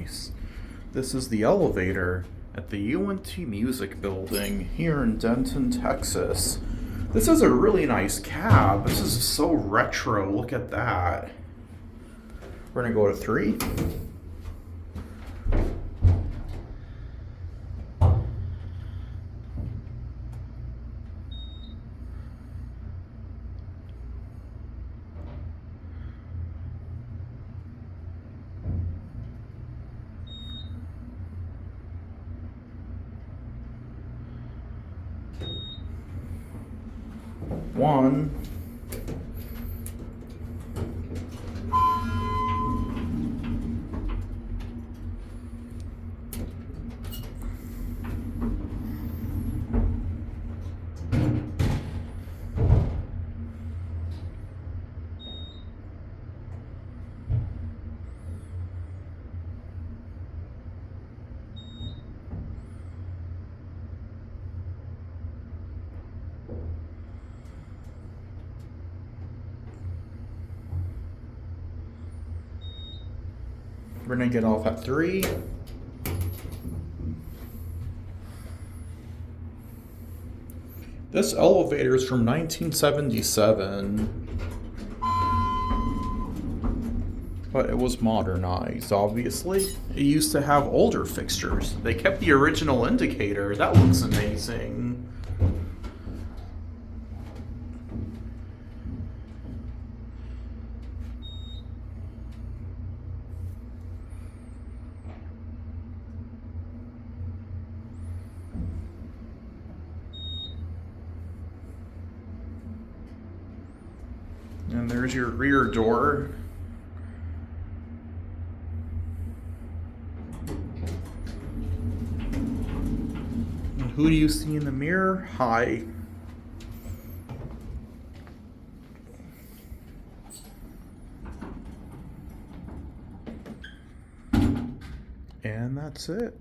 nice. This is the elevator at the UNT Music Building here in Denton, Texas. This is a really nice cab. This is so retro. Look at that. We're gonna go to 3. One. We're gonna get off at 3. This elevator is from 1977, but it was modernized, obviously. It used to have older fixtures. They kept the original indicator. That looks amazing. And there's your rear door. And who do you see in the mirror? Hi. And that's it.